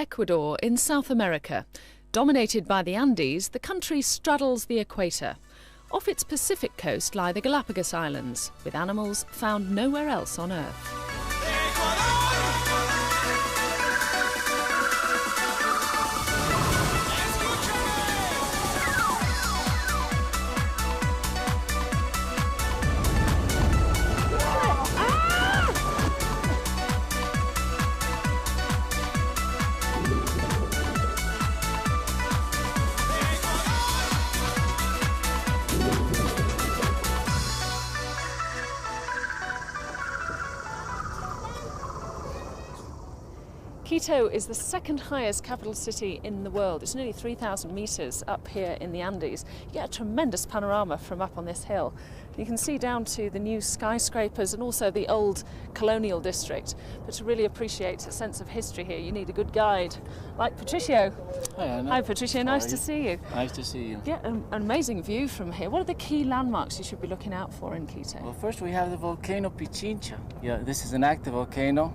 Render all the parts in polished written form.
Ecuador in South America. Dominated by the Andes, the country straddles the equator. Off its Pacific coast lie the Galapagos Islands, with animals found nowhere else on Earth. Quito is the second highest capital city in the world. It's nearly 3,000 metres up here in the Andes. You get a tremendous panorama from up on this hill. You can see down to the new skyscrapers and also the old colonial district. But to really appreciate a sense of history here, you need a good guide like Patricio. Hi, Anna. Hi Patricio, nice to see you. Nice to see you. Yeah, an amazing view from here. What are the key landmarks you should be looking out for in Quito? Well, first we have the volcano Pichincha. Yeah, this is an active volcano.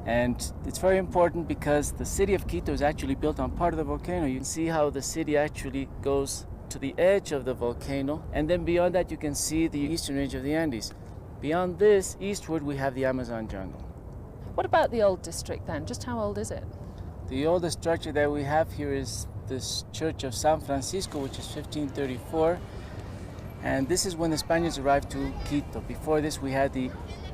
And it's very important because the city of Quito is actually built on part of the volcano. You can see how the city actually goes to the edge of the volcano. And then beyond that, you can see the eastern range of the Andes. Beyond this, eastward, we have the Amazon jungle. What about the old district then? Just how old is it? The oldest structure that we have here is this church of San Francisco, which is 1534. And this is when the Spaniards arrived to Quito. Before this, we had the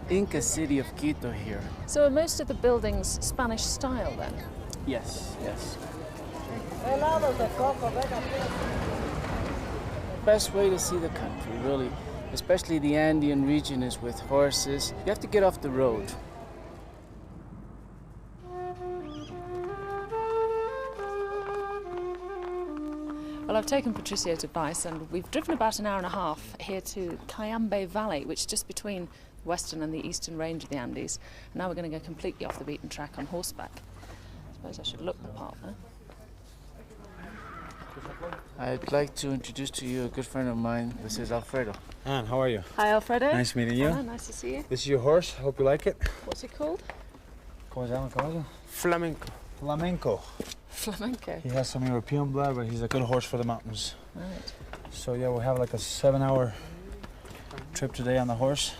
Inca city of Quito here. So are most of the buildings Spanish style then? Yes, yes. Best way to see the country, really, especially the Andean region, is with horses. You have to get off the road. Well, I've taken Patricio's advice and we've driven about an hour and a half here to Cayambe Valley, which is just between the western and the eastern range of the Andes. And now we're going to go completely off the beaten track on horseback. I suppose I should look the part now. I'd like to introduce to you a good friend of mine. This is Alfredo. Anne, how are you? Hi, Alfredo. Nice meeting you. Hello, nice to see you. This is your horse. Hope you like it. What's it called? ¿Cómo se llama el caballo? Flamenco. Flamenco. Flamenco. He has some European blood, but he's a good horse for the mountains. Right. So yeah, we'll have like a 7-hour trip today on the horse.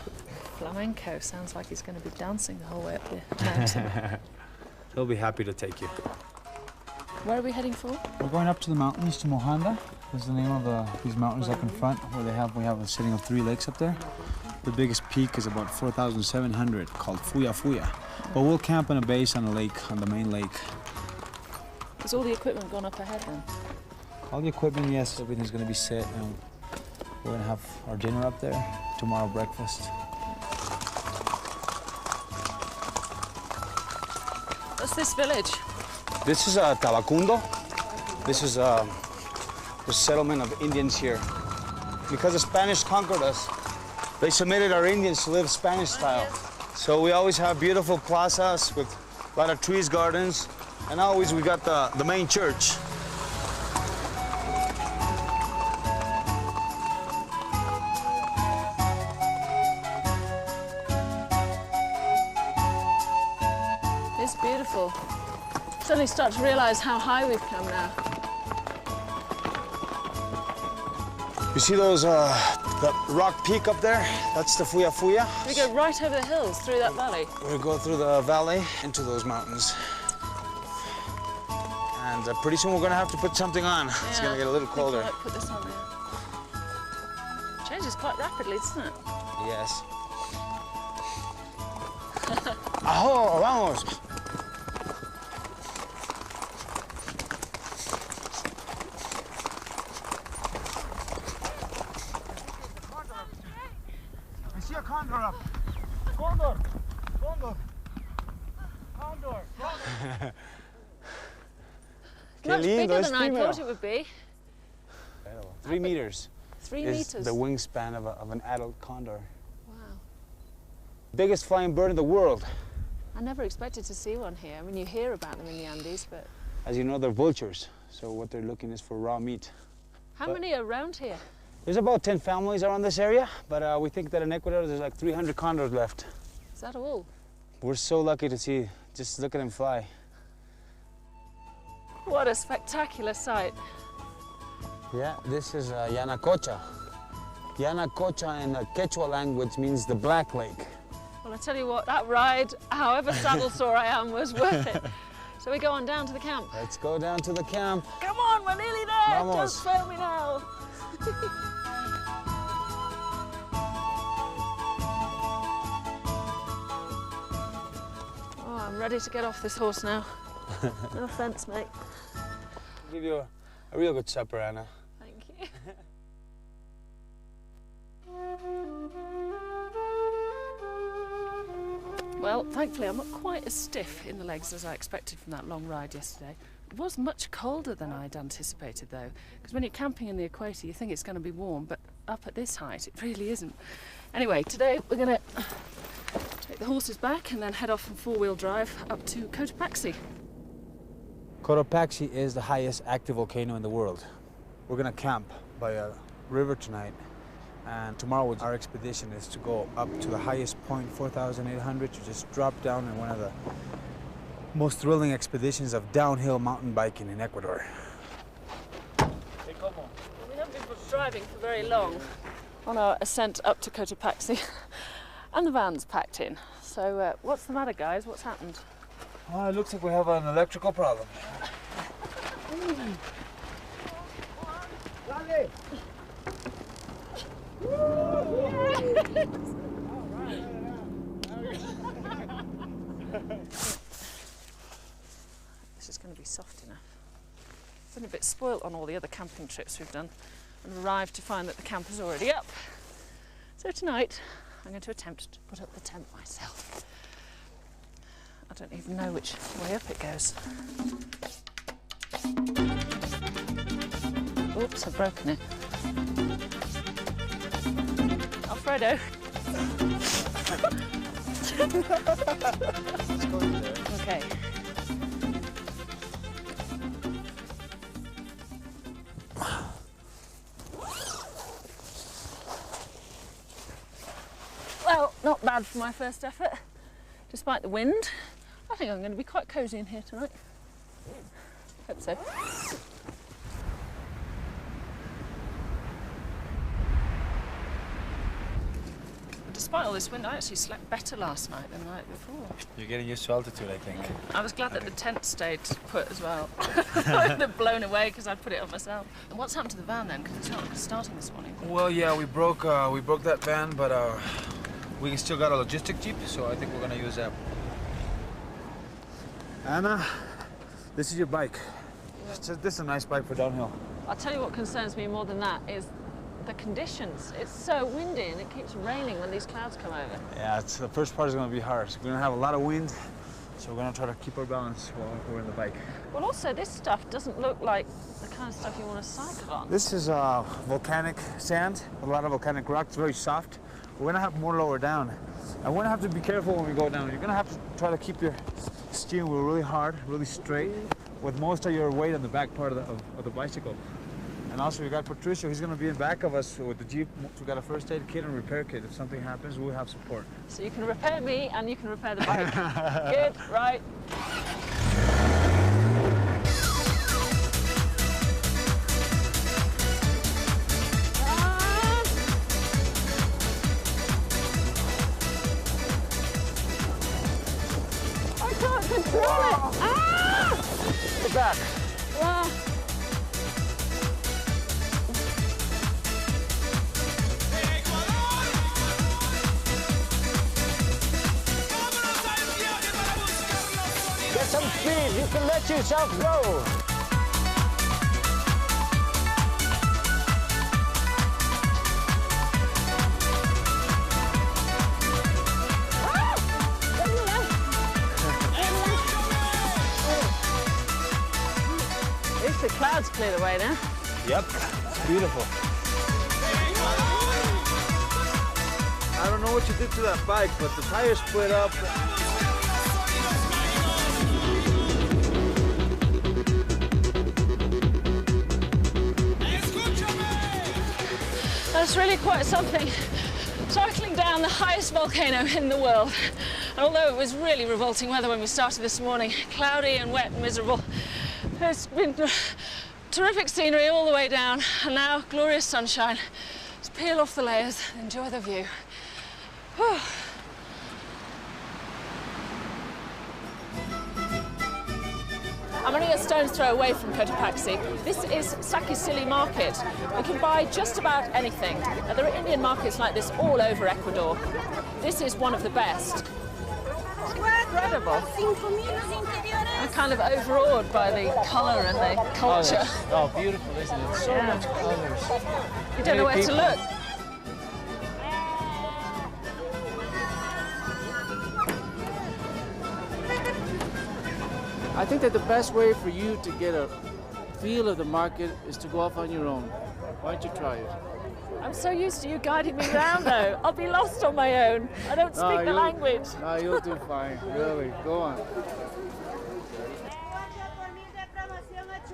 Flamenco sounds like he's going to be dancing the whole way up the mountain. He'll be happy to take you. Where are we heading for? We're going up to the mountains to Mojanda. Is the name of these mountains up in front, where we have a setting of 3 lakes up there. The biggest peak is about 4,700, called Fuya Fuya. But we'll camp on a base on a lake, on the main lake. Has all the equipment gone up ahead then? All the equipment, yes, everything's going to be set, and we're going to have our dinner up there, tomorrow breakfast. What's this village? This is Tabacundo. This is the settlement of Indians here. Because the Spanish conquered us, they submitted our Indians to live Spanish style. So we always have beautiful plazas with a lot of trees, gardens, and always we got the main church. It's beautiful. Suddenly start to realise how high we've come now. You see those, that rock peak up there? That's the Fuya Fuya. We go right over the hills through that valley. We go through the valley into those mountains. And pretty soon we're going to have to put something on. Yeah. It's going to get a little colder. Put this on there. Changes quite rapidly, doesn't it? Yes. Ajo, vamos. I see a condor up. Condor. Condor. Condor. Much bigger than I thought it would be. 3 meters. 3 is meters. the wingspan of an adult condor. Wow. Biggest flying bird in the world. I never expected to see one here. I mean, you hear about them in the Andes, but... As you know, they're vultures, so what they're looking is for raw meat. How many are around here? There's about 10 families around this area, but we think that in Ecuador there's like 300 condors left. Is that all? We're so lucky to see, just look at them fly. What a spectacular sight. Yeah, this is Yanacocha. Yanacocha in the Quechua language means the Black Lake. Well, I tell you what, that ride, however saddle sore I am, was worth it. So we go on down to the camp. Let's go down to the camp. Come on, we're nearly there. Vamos. Don't fail me now. Oh, I'm ready to get off this horse now. No offence, mate. I'll give you a real good supper, Anna. Thank you. Well, thankfully I'm not quite as stiff in the legs as I expected from that long ride yesterday. It was much colder than I'd anticipated though, because when you're camping in the equator you think it's going to be warm, but up at this height it really isn't. Anyway, today we're going to take the horses back and then head off in four-wheel drive up to Cotopaxi. Cotopaxi is the highest active volcano in the world. We're gonna camp by a river tonight, and tomorrow our expedition is to go up to the highest point, 4,800, to just drop down in one of the most thrilling expeditions of downhill mountain biking in Ecuador. We haven't been driving for very long on our ascent up to Cotopaxi, and the van's packed in. So what's the matter, guys? What's happened? Oh, it looks like we have an electrical problem. This is going to be soft enough. I've been a bit spoilt on all the other camping trips we've done and arrived to find that the camp is already up. So tonight I'm going to attempt to put up the tent myself. I don't even know which way up it goes. Oops, I've broken it. Alfredo. Okay. Well, not bad for my first effort, despite the wind. I think I'm going to be quite cosy in here tonight. Hope so. Despite all this wind, I actually slept better last night than the night before. You're getting used to altitude, I think. I was glad that the tent stayed put as well. I would have blown away because I'd put it on myself. And what's happened to the van then? Because it's not starting this morning. Well, yeah, we broke that van, but we still got a logistic jeep, so I think we're gonna use that. Anna, this is your bike. This is a nice bike for downhill. I'll tell you what concerns me more than that is the conditions. It's so windy and it keeps raining when these clouds come over. Yeah, the first part is gonna be hard. So we're gonna have a lot of wind, so we're gonna try to keep our balance while we're in the bike. Well, also this stuff doesn't look like the kind of stuff you want to cycle on. This is volcanic sand, a lot of volcanic rock. It's very soft. We're gonna have more lower down. And we're gonna have to be careful when we go down. You're gonna have to try to keep your steering wheel really hard, really straight, with most of your weight on the back part of the bicycle. And also we got Patricio, he's gonna be in back of us with the Jeep. We got a first aid kit and repair kit. If something happens, we'll have support. So you can repair me and you can repair the bike. Good, right. I can't control it. Ah! Get back. Ah! Get some speed, you can let yourself go. At least the clouds clear the way now. Yep, it's beautiful. I don't know what you did to that bike, but the tires split up. That's really quite something. Cycling down the highest volcano in the world. And although it was really revolting weather when we started this morning, cloudy and wet and miserable, It's been terrific scenery all the way down, and now glorious sunshine. Let's peel off the layers and enjoy the view. Whew. I'm only a stone's throw away from Cotopaxi. This is Sakisili Market. We can buy just about anything. Now, there are Indian markets like this all over Ecuador. This is one of the best. Incredible. I'm kind of overawed by the colour and the culture. Oh, beautiful, isn't it? So much colours. You don't know where to look. I think that the best way for you to get a feel of the market is to go off on your own. Why don't you try it? I'm so used to you guiding me around, though. I'll be lost on my own. I don't speak the language. No, you'll do fine. Really, go on.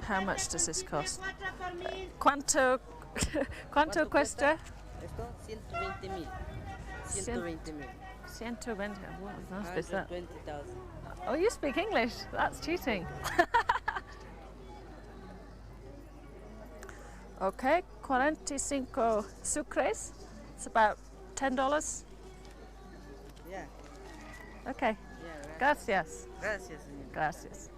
How much does this cost? Cuánto cuesta? Esto 120,000. 120,000. 120. What is that? 120,000. Oh, you speak English. That's cheating. Okay, 45 sucres. It's about $10. Yeah. Okay. Yeah. Gracias. Gracias, señor. Gracias.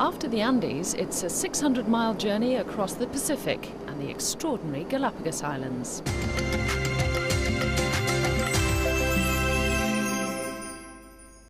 After the Andes, it's a 600-mile journey across the Pacific and the extraordinary Galapagos Islands.